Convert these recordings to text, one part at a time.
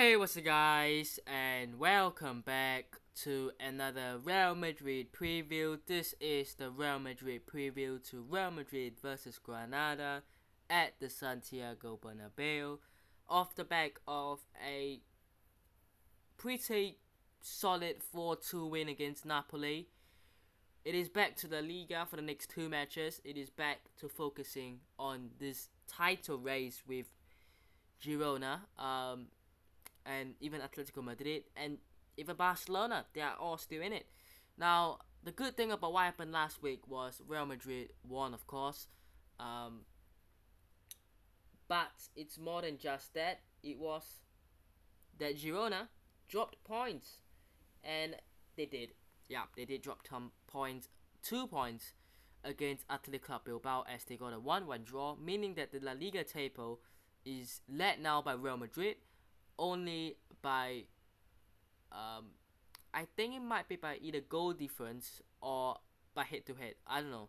Hey, what's up, guys, and welcome back to another Real Madrid preview. This is the Real Madrid preview to Real Madrid versus Granada at the Santiago Bernabeu, off the back of a pretty solid 4-2 win against Napoli. It is back to the Liga for the next two matches. It is back to focusing on this title race with Girona. And even Atletico Madrid and even Barcelona, they are all still in it. Now, the good thing about what happened last week was Real Madrid won, of course, but it's more than just that. It was that Girona dropped points, and they did. Yeah, they did drop some points, 2 points against Athletic Club Bilbao as they got a 1-1 draw, meaning that the La Liga table is led now by Real Madrid only by I think it might be by either goal difference or by head to head. I don't know.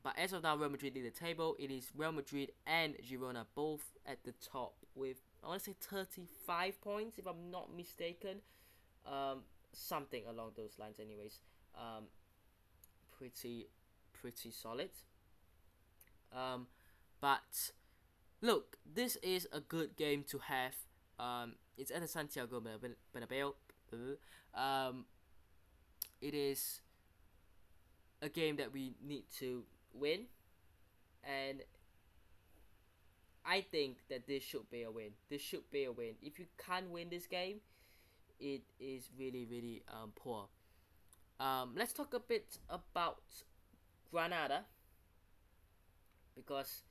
But as of now, Real Madrid lead the table. It is Real Madrid and Girona both at the top with, I want to say, 35 points if I'm not mistaken. Something along those lines, anyways. Pretty solid. But look, this is a good game to have. It's at the Santiago Bernabeu. Um, it is a game that we need to win, and I think that this should be a win. This should be a win. If you can't win this game, it is really poor. Let's talk a bit about Granada, because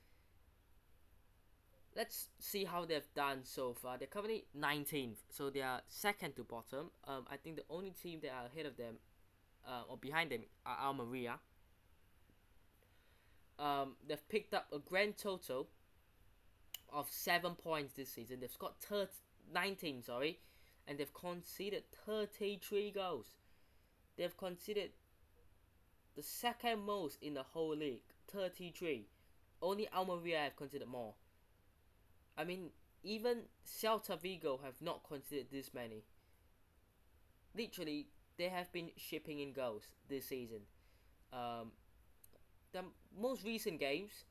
let's see how they've done so far. They're currently 19th, so they are second to bottom. I think the only team that are ahead of them or behind them are Almeria. They've picked up a grand total of 7 points this season. They've scored 19, and they've conceded 33 goals. They've conceded the second most in the whole league, 33. Only Almeria have conceded more. I mean, even Celta Vigo have not conceded this many. Literally, they have been shipping in goals this season. The most recent games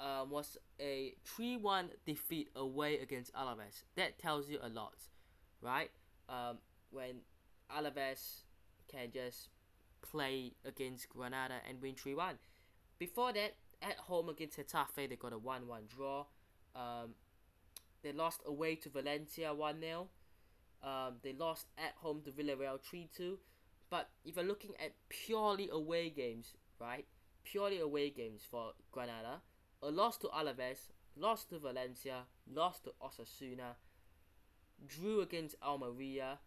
was a 3-1 defeat away against Alaves. That tells you a lot, right? When Alaves can just play against Granada and win 3-1. Before that, at home against Getafe, they got a 1-1 draw. They lost away to Valencia 1-0. They lost at home to Villarreal 3-2. But if you're looking at purely away games, right? Purely away games for Granada, a loss to Alaves, lost to Valencia, lost to Osasuna, drew against Almeria,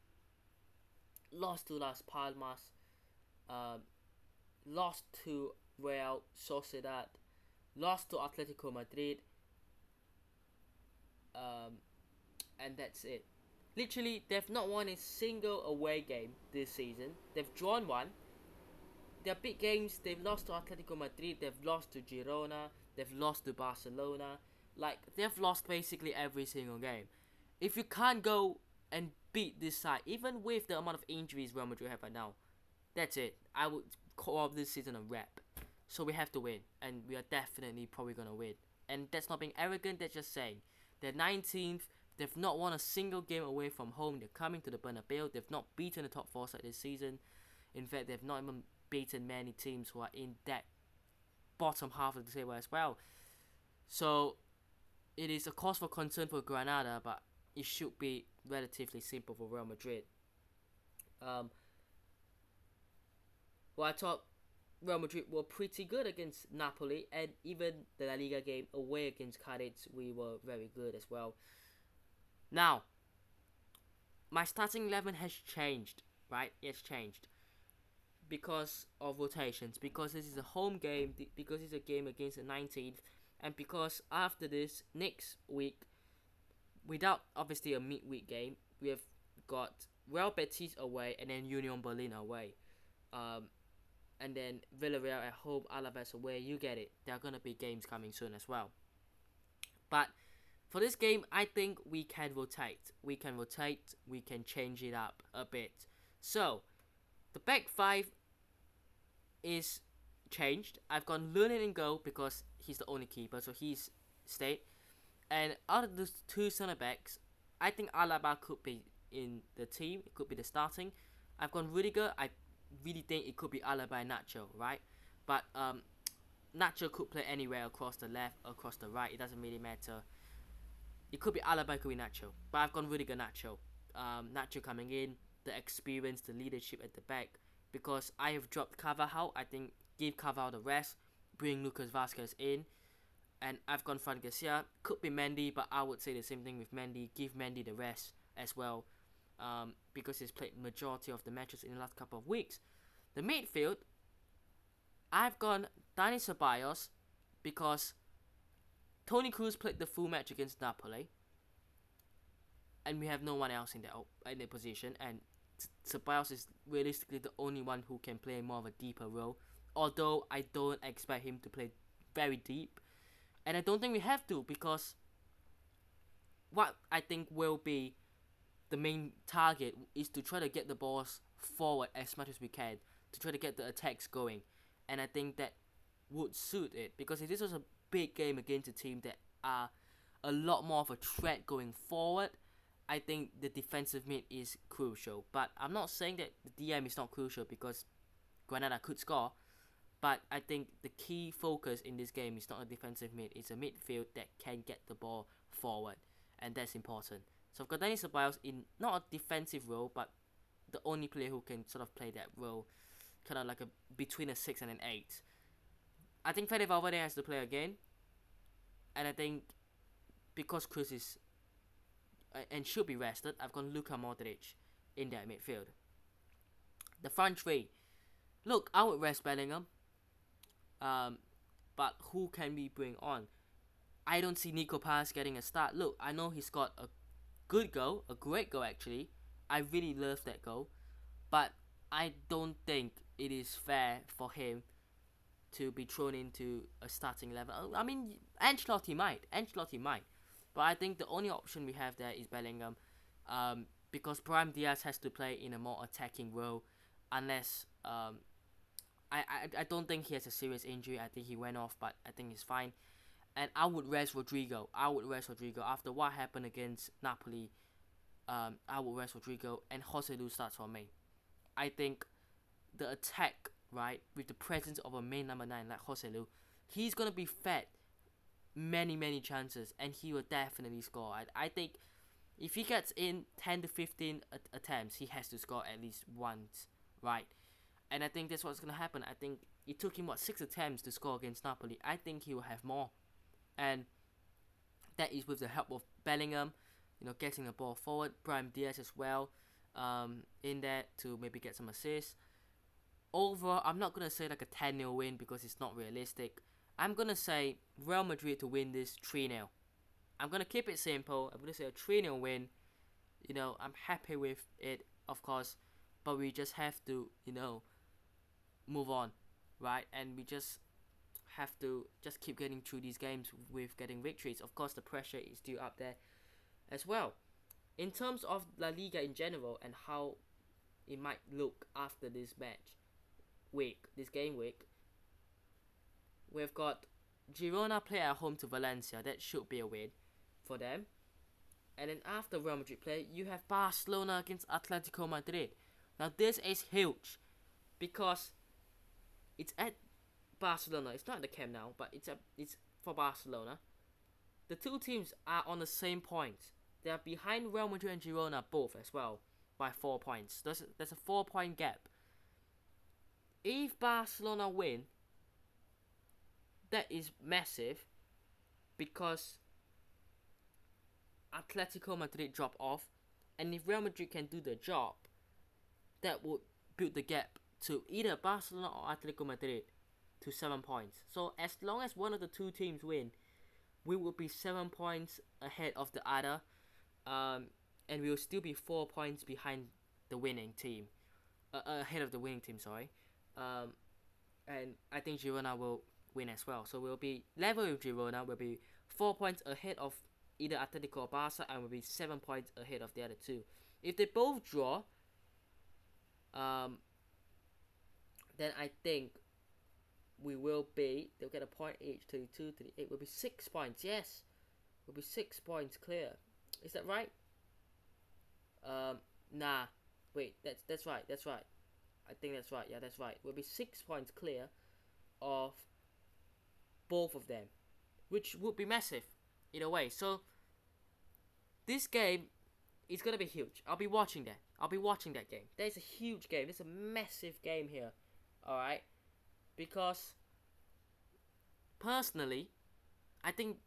lost to Las Palmas, lost to Real Sociedad, lost to Atletico Madrid, and that's it. Literally, they've not won a single away game this season. They've drawn one. Their big games, they've lost to Atletico Madrid, they've lost to Girona, they've lost to Barcelona. Like, they've lost basically every single game. If you can't go and beat this side, even with the amount of injuries Real Madrid have right now, that's it. I would call this season a wrap. So we have to win, and we are definitely probably going to win. And that's not being arrogant, that's just saying. They're 19th, they've not won a single game away from home. They're coming to the Bernabeu. They've not beaten the top 4 side this season. In fact, they've not even beaten many teams who are in that bottom half of the table as well. So it is a cause for concern for Granada, but it should be relatively simple for Real Madrid. Well, I thought Real Madrid were pretty good against Napoli, and even the La Liga game away against Cadiz, we were very good as well. Now, my starting 11 has changed, right? It's changed because of rotations, because this is a home game, because it's a game against the 19th, and because after this, next week, without obviously a midweek game, we have got Real Betis away and then Union Berlin away. And then Villarreal at home, Alaves away, you get it. There are going to be games coming soon as well. But For this game, I think we can rotate. We can change it up a bit. So, the back five is changed. I've gone Lunin in goal because he's the only keeper, so he's stayed. And out of the two centre backs, I think Alaba could be in the team. It could be the starting. I've gone Rudiger. I really think it could be Alaba and Nacho, right? But Nacho could play anywhere across the left, across the right. It doesn't really matter. It could be Alaba, it could be Nacho. But I've gone Rudiger, Nacho. Nacho coming in, the experience, the leadership at the back. Because I have dropped Carvajal, I think give Carvajal the rest, bring Lucas Vazquez in. And I've gone Fran Garcia. Could be Mendy, but I would say the same thing with Mendy. Give Mendy the rest as well. Because he's played majority of the matches in the last couple of weeks. The midfield, I've gone Dani Ceballos because Toni Kroos played the full match against Napoli, and we have no one else in the position. And Ceballos is realistically the only one who can play more of a deeper role. Although I don't expect him to play very deep, and I don't think we have to, because what I think will be the main target is to try to get the balls forward as much as we can, to try to get the attacks going. And I think that would suit it, because if this was a big game against a team that are a lot more of a threat going forward, I think the defensive mid is crucial. But I'm not saying that the DM is not crucial, because Granada could score. But I think the key focus in this game is not a defensive mid, it's a midfield that can get the ball forward, and that's important. So I've got Dani Ceballos in not a defensive role, but the only player who can sort of play that role, kind of like a between a 6 and an 8. I think Fede Valverde has to play again, and I think because Kroos is and should be rested, I've got Luka Modric in that midfield. The front three, look, I would rest Bellingham, but who can we bring on? I don't see Nico Paz getting a start. Look, I know he's got a good goal, a great goal actually. I really love that goal, but I don't think it is fair for him to be thrown into a starting 11. I mean, Ancelotti might, but I think the only option we have there is Bellingham, because Brahim Diaz has to play in a more attacking role, unless I don't think he has a serious injury. I think he went off, but I think he's fine. And I would rest Rodrigo. After what happened against Napoli. I would rest Rodrigo, and Joselu starts for me. I think the attack, right, with the presence of a main number 9 like Joselu, he's gonna be fed many chances, and he will definitely score. I think if he gets in 10 to 15 attempts, he has to score at least once, right? And I think that's what's gonna happen. I think it took him 6 attempts to score against Napoli. I think he will have more, and that is with the help of Bellingham, getting the ball forward. Brahim Diaz as well, in there to maybe get some assists. Overall, I'm not going to say like a 10-0 win, because it's not realistic. I'm going to say Real Madrid to win this 3-0. I'm going to keep it simple. I'm going to say a 3-0 win. I'm happy with it, of course, but we just have to, move on, right? And we just have to just keep getting through these games with getting victories. Of course, the pressure is still up there as well. In terms of La Liga in general and how it might look after this game week, we've got Girona play at home to Valencia. That should be a win for them. And then after Real Madrid play, you have Barcelona against Atletico Madrid. Now this is huge, because it's at Barcelona. It's not at the Camp Nou, but it's for Barcelona. The two teams are on the same points. They are behind Real Madrid and Girona both as well by 4 points. There's a 4-point gap. If Barcelona win, that is massive, because Atletico Madrid drop off, and if Real Madrid can do the job, that would build the gap to either Barcelona or Atletico Madrid to 7 points. So as long as one of the two teams win, we will be 7 points ahead of the other, and we will still be 4 points behind the winning team, ahead of the winning team. Sorry, and I think Girona will win as well. So we'll be level with Girona. We'll be 4 points ahead of either Atletico or Barca, and will be 7 points ahead of the other two. If they both draw, then I think we will be, they'll get a point each. 32, 38 will be 6 points. Yes, will be 6 points clear. Is that right? Nah, wait, that's right, I think that's right. Yeah, that's right. We'll be 6 points clear of both of them, which would be massive in a way. So this game is gonna be huge. I'll be watching that. I'll be watching that game. There's a huge game. There's a massive game here. All right, because personally, I think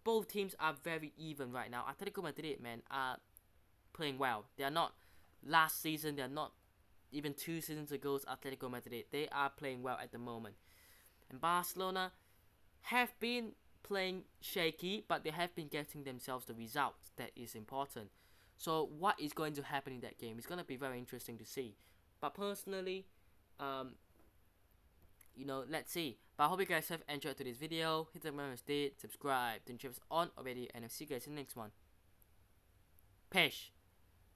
both teams are very even right now. Atletico Madrid, man, are playing well. They are not last season. They are not even 2 seasons ago's Atletico Madrid. They are playing well at the moment. And Barcelona have been playing shaky, but they have been getting themselves the results. That is important. So what is going to happen in that game? It's going to be very interesting to see. But personally, let's see. But I hope you guys have enjoyed today's video. Hit the button if you did, subscribe, turn on already, and I'll see you guys in the next one. Peace.